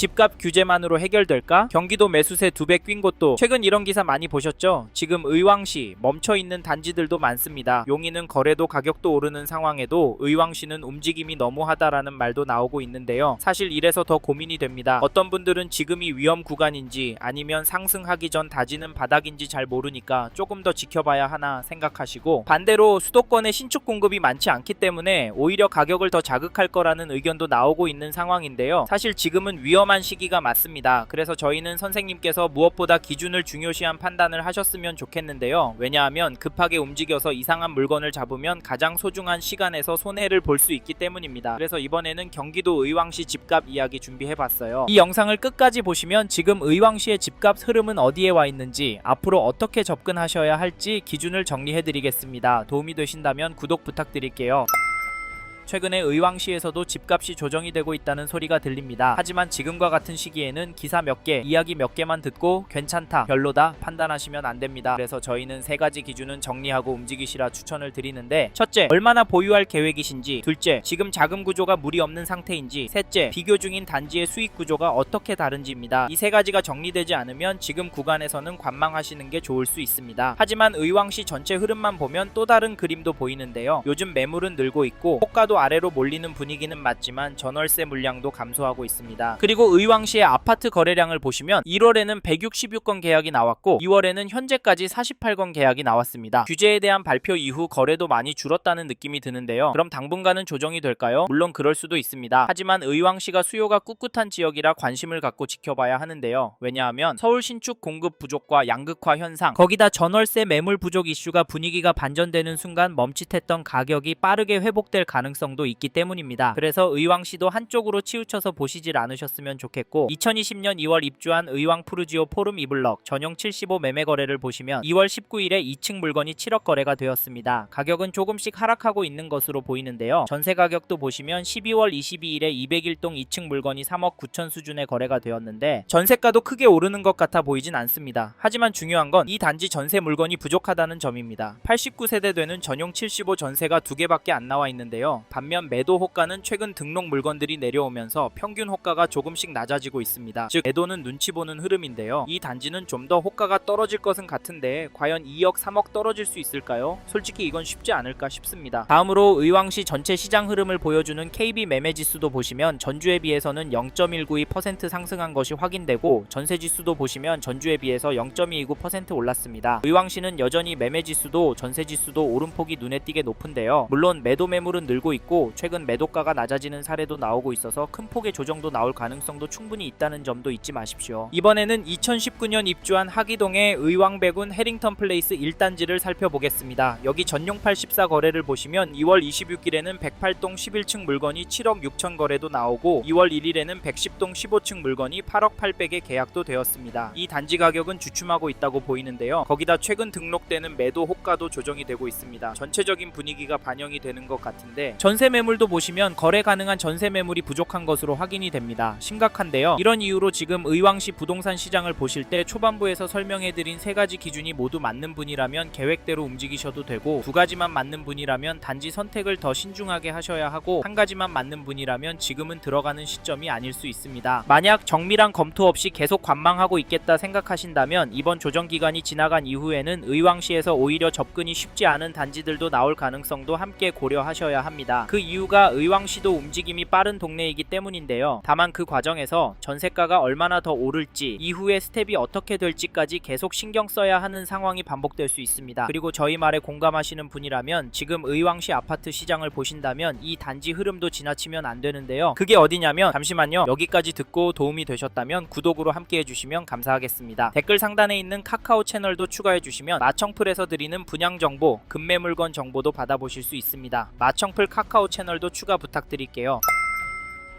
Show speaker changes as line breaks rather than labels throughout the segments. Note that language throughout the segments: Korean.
집값 규제만으로 해결될까? 경기도 매수세 2배 뛴 곳도 최근 이런 기사 많이 보셨죠? 지금 의왕시 멈춰있는 단지들도 많습니다. 용인은 거래도 가격도 오르는 상황에도 의왕시는 움직임이 너무하다라는 말도 나오고 있는데요. 사실 이래서 더 고민이 됩니다. 어떤 분들은 지금이 위험 구간인지 아니면 상승하기 전 다지는 바닥인지 잘 모르니까 조금 더 지켜봐야 하나 생각하시고, 반대로 수도권에 신축 공급이 많지 않기 때문에 오히려 가격을 더 자극할 거라는 의견도 나오고 있는 상황인데요. 사실 지금은 위험한 시기가 맞습니다. 그래서 저희는 선생님께서 무엇보다 기준을 중요시한 판단을 하셨으면 좋겠는데요. 왜냐하면 급하게 움직여서 이상한 물건을 잡으면 가장 소중한 시간에서 손해를 볼 수 있기 때문입니다. 그래서 이번에는 경기도 의왕시 집값 이야기 준비해봤어요. 이 영상을 끝까지 보시면 지금 의왕시의 집값 흐름은 어디에 와 있는지, 앞으로 어떻게 접근하셔야 할지 기준을 정리해드리겠습니다. 도움이 되신다면 구독 부탁드릴게요. 최근에 의왕시에서도 집값이 조정이 되고 있다는 소리가 들립니다. 하지만 지금과 같은 시기에는 기사 몇 개, 이야기 몇 개만 듣고 괜찮다, 별로다 판단하시면 안 됩니다. 그래서 저희는 3가지 기준은 정리하고 움직이시라 추천을 드리는데, 첫째, 얼마나 보유할 계획이신지, 둘째, 지금 자금 구조가 무리 없는 상태인지, 셋째, 비교 중인 단지의 수익 구조가 어떻게 다른지입니다. 이 3가지가 정리되지 않으면 지금 구간에서는 관망하시는 게 좋을 수 있습니다. 하지만 의왕시 전체 흐름만 보면 또 다른 그림도 보이는데요. 요즘 매물은 늘고 있고 호가도 아래로 몰리는 분위기는 맞지만 전월세 물량도 감소하고 있습니다. 그리고 의왕시의 아파트 거래량을 보시면 1월에는 166건 계약이 나왔고 2월에는 현재까지 48건 계약이 나왔습니다. 규제에 대한 발표 이후 거래도 많이 줄었다는 느낌이 드는데요. 그럼 당분간은 조정이 될까요? 물론 그럴 수도 있습니다. 하지만 의왕시가 수요가 꿋꿋한 지역이라 관심을 갖고 지켜봐야 하는데요. 왜냐하면 서울 신축 공급 부족과 양극화 현상, 거기다 전월세 매물 부족 이슈가 분위기가 반전되는 순간 멈칫했던 가격이 빠르게 회복될 가능성 도 있기 때문입니다. 그래서 의왕시도 한쪽으로 치우쳐서 보시질 않으셨으면 좋겠고, 2020년 2월 입주한 의왕 푸르지오 포름 이블럭 전용 75 매매 거래를 보시면 2월 19일에 2층 물건이 7억 거래가 되었습니다. 가격은 조금씩 하락하고 있는 것으로 보이는데요. 전세 가격도 보시면 12월 22일에 201동 2층 물건이 3억 9천 수준의 거래가 되었는데 전세가도 크게 오르는 것 같아 보이진 않습니다. 하지만 중요한 건 이 단지 전세 물건이 부족하다는 점입니다. 89세대 되는 전용 75 전세가 2개밖에 안 나와 있는데요. 반면 매도 호가는 최근 등록 물건들이 내려오면서 평균 호가가 조금씩 낮아지고 있습니다. 즉 매도는 눈치 보는 흐름인데요. 이 단지는 좀 더 호가가 떨어질 것은 같은데 과연 2억 3억 떨어질 수 있을까요? 솔직히 이건 쉽지 않을까 싶습니다. 다음으로 의왕시 전체 시장 흐름을 보여주는 KB 매매지수도 보시면 전주에 비해서는 0.192% 상승한 것이 확인되고, 전세지수도 보시면 전주에 비해서 0.229% 올랐습니다. 의왕시는 여전히 매매지수도 전세지수도 오름폭이 눈에 띄게 높은데요. 물론 매도 매물은 늘고 있고 최근 매도가가 낮아지는 사례도 나오고 있어서 큰 폭의 조정도 나올 가능성도 충분히 있다는 점도 잊지 마십시오. 이번에는 2019년 입주한 하기동의 의왕백운 해링턴 플레이스 1단지를 살펴보겠습니다. 여기 전용팔 14 거래를 보시면 2월 26일에는 108동 11층 물건이 7억 6천 거래도 나오고 2월 1일에는 110동 15층 물건이 8억 8백에 계약도 되었습니다. 이 단지 가격은 주춤하고 있다고 보이는데요. 거기다 최근 등록되는 매도 호가도 조정이 되고 있습니다. 전체적인 분위기가 반영이 되는 것 같은데, 전세 매물도 보시면 거래 가능한 전세 매물이 부족한 것으로 확인이 됩니다. 심각한데요. 이런 이유로 지금 의왕시 부동산 시장을 보실 때 초반부에서 설명해드린 3가지 기준이 모두 맞는 분이라면 계획대로 움직이셔도 되고, 2가지만 맞는 분이라면 단지 선택을 더 신중하게 하셔야 하고, 1가지만 맞는 분이라면 지금은 들어가는 시점이 아닐 수 있습니다. 만약 정밀한 검토 없이 계속 관망하고 있겠다 생각하신다면 이번 조정 기간이 지나간 이후에는 의왕시에서 오히려 접근이 쉽지 않은 단지들도 나올 가능성도 함께 고려하셔야 합니다. 그 이유가 의왕시도 움직임이 빠른 동네이기 때문인데요. 다만 그 과정에서 전세가가 얼마나 더 오를지, 이후의 스텝이 어떻게 될지까지 계속 신경 써야 하는 상황이 반복될 수 있습니다. 그리고 저희 말에 공감하시는 분이라면 지금 의왕시 아파트 시장을 보신다면 이 단지 흐름도 지나치면 안 되는데요. 그게 어디냐면, 잠시만요. 여기까지 듣고 도움이 되셨다면 구독으로 함께 해주시면 감사하겠습니다. 댓글 상단에 있는 카카오 채널도 추가해주시면 마청풀에서 드리는 분양 정보, 급매 물건 정보도 받아보실 수 있습니다. 마청풀 카카오 채널도 추가 부탁드릴게요.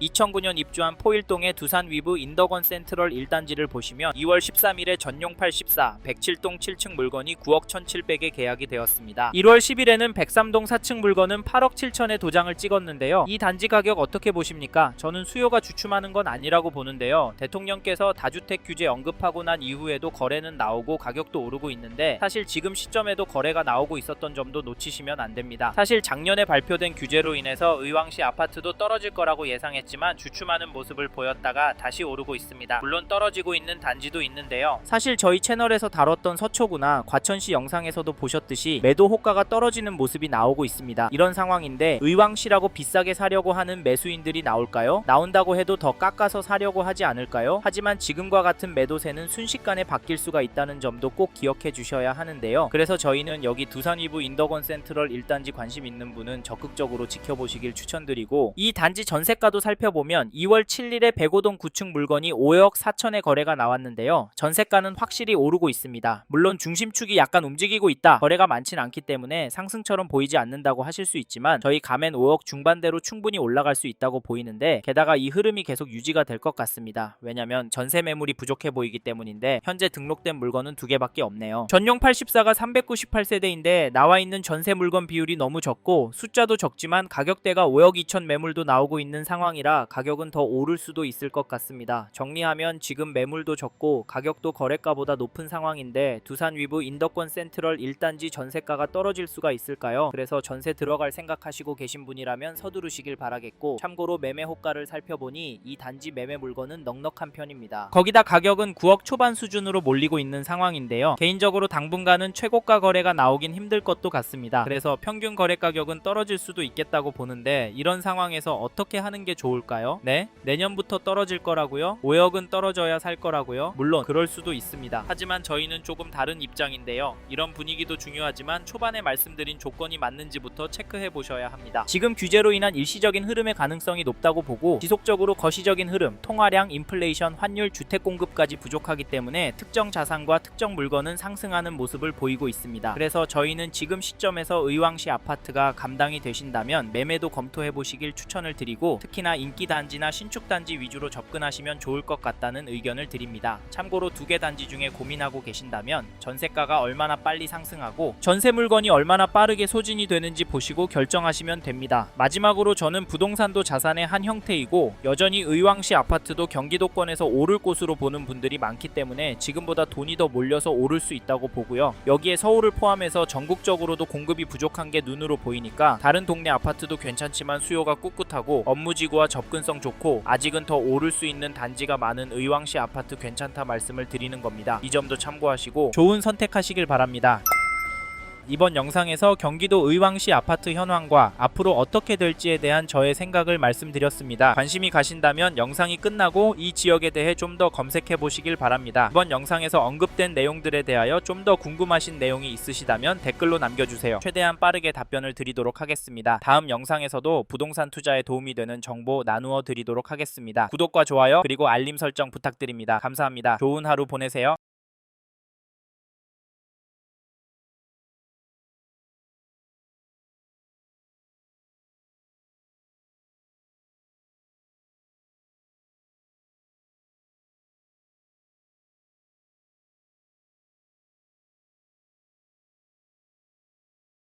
2009년 입주한 포일동의 두산 위브 인덕원 센트럴 1단지를 보시면 2월 13일에 전용 84, 107동 7층 물건이 9억 1,700에 계약이 되었습니다. 1월 10일에는 103동 4층 물건은 8억 7천에 도장을 찍었는데요. 이 단지 가격 어떻게 보십니까? 저는 수요가 주춤하는 건 아니라고 보는데요. 대통령께서 다주택 규제 언급하고 난 이후에도 거래는 나오고 가격도 오르고 있는데 사실 지금 시점에도 거래가 나오고 있었던 점도 놓치시면 안 됩니다. 사실 작년에 발표된 규제로 인해서 의왕시 아파트도 떨어질 거라고 예상했지만 있지만 주춤하는 모습을 보였다가 다시 오르고 있습니다. 물론 떨어지고 있는 단지도 있는데요. 사실 저희 채널에서 다뤘던 서초구나 과천시 영상에서도 보셨듯이 매도 호가가 떨어지는 모습이 나오고 있습니다. 이런 상황인데 의왕시라고 비싸게 사려고 하는 매수인들이 나올까요? 나온다고 해도 더 깎아서 사려고 하지 않을까요? 하지만 지금과 같은 매도세는 순식간에 바뀔 수가 있다는 점도 꼭 기억해 주셔야 하는데요. 그래서 저희는 여기 두산 위브 인덕원 센트럴 1단지 관심 있는 분은 적극적으로 지켜보시길 추천드리고, 이 단지 전세가도 살펴보면 2월 7일에 105동 9층 물건이 5억 4천에 거래가 나왔는데요. 전세가는 확실히 오르고 있습니다. 물론 중심축이 약간 움직이고 있다, 거래가 많진 않기 때문에 상승처럼 보이지 않는다고 하실 수 있지만 저희 가면 5억 중반대로 충분히 올라갈 수 있다고 보이는데, 게다가 이 흐름이 계속 유지가 될 것 같습니다. 왜냐면 전세 매물이 부족해 보이기 때문인데 현재 등록된 물건은 2개밖에 없네요. 전용 84가 398세대인데 나와 있는 전세 물건 비율이 너무 적고 숫자도 적지만 가격대가 5억 2천 매물도 나오고 있는 상황이라 가격은 더 오를 수도 있을 것 같습니다. 정리하면 지금 매물도 적고 가격도 거래가보다 높은 상황인데 두산 위브 인덕권 센트럴 1단지 전세가가 떨어질 수가 있을까요? 그래서 전세 들어갈 생각하시고 계신 분이라면 서두르시길 바라겠고, 참고로 매매 호가를 살펴보니 이 단지 매매 물건은 넉넉한 편입니다. 거기다 가격은 9억 초반 수준으로 몰리고 있는 상황인데요. 개인적으로 당분간은 최고가 거래가 나오긴 힘들 것도 같습니다. 그래서 평균 거래 가격은 떨어질 수도 있겠다고 보는데, 이런 상황에서 어떻게 하는 게 좋을까요? 네? 내년부터 떨어질 거라고요? 5억은 떨어져야 살 거라고요? 물론 그럴 수도 있습니다. 하지만 저희는 조금 다른 입장인데요. 이런 분위기도 중요하지만 초반에 말씀드린 조건이 맞는지부터 체크해 보셔야 합니다. 지금 규제로 인한 일시적인 흐름의 가능성이 높다고 보고, 지속적으로 거시적인 흐름, 통화량, 인플레이션, 환율, 주택 공급까지 부족하기 때문에 특정 자산과 특정 물건은 상승하는 모습을 보이고 있습니다. 그래서 저희는 지금 시점에서 의왕시 아파트가 감당이 되신다면 매매도 검토해 보시길 추천을 드리고, 특히나 인기 단지나 신축 단지 위주로 접근하시면 좋을 것 같다는 의견을 드립니다. 참고로 2개 단지 중에 고민하고 계신다면 전세가가 얼마나 빨리 상승하고 전세 물건이 얼마나 빠르게 소진이 되는지 보시고 결정하시면 됩니다. 마지막으로 저는 부동산도 자산의 한 형태이고 여전히 의왕시 아파트도 경기도권에서 오를 곳으로 보는 분들이 많기 때문에 지금보다 돈이 더 몰려서 오를 수 있다고 보고요. 여기에 서울을 포함해서 전국적으로도 공급이 부족한 게 눈으로 보이니까 다른 동네 아파트도 괜찮지만 수요가 꿋꿋하고 업무지구와 접근성 좋고 아직은 더 오를 수 있는 단지가 많은 의왕시 아파트 괜찮다 말씀을 드리는 겁니다. 이 점도 참고하시고 좋은 선택하시길 바랍니다. 이번 영상에서 경기도 의왕시 아파트 현황과 앞으로 어떻게 될지에 대한 저의 생각을 말씀드렸습니다. 관심이 가신다면 영상이 끝나고 이 지역에 대해 좀 더 검색해 보시길 바랍니다. 이번 영상에서 언급된 내용들에 대하여 좀 더 궁금하신 내용이 있으시다면 댓글로 남겨주세요. 최대한 빠르게 답변을 드리도록 하겠습니다. 다음 영상에서도 부동산 투자에 도움이 되는 정보 나누어 드리도록 하겠습니다. 구독과 좋아요 그리고 알림 설정 부탁드립니다. 감사합니다. 좋은 하루 보내세요.